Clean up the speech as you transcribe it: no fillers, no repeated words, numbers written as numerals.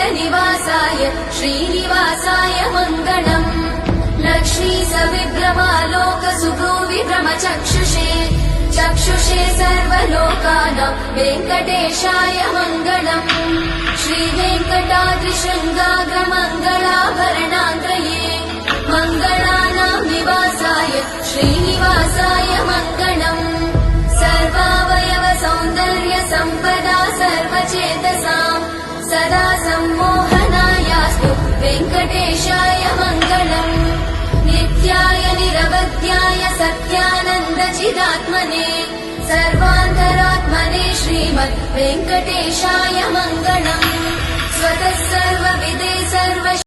वैकुण्ठनिवासाय श्रीनिवासाय मङ्गलम् लक्ष्मी सविभ्रमालोकसुभ्रूविभ्रमचक्षुषे चक्षुषे सर्वलोकानां वेङ्कटेशाय मङ्गलम् श्रीवेङ्कटाद्रिशृङ्गाग्रमङ्गलाभरणाङ्गये मङ्गलानां निवासाय श्रीनिवासाय मङ्गलम् सर्वावयव सौन्दर्य सम्पदा सर्वचेतसां सदा सम्मोहनायास्तु वेङ्कटेशाय मङ्गलम् नित्याय निरवध्याय सत्यानन्दचिदात्मने सर्वान्तरात्मने श्रीमद् वेङ्कटेशाय मङ्गलम् स्वतः सर्वविदे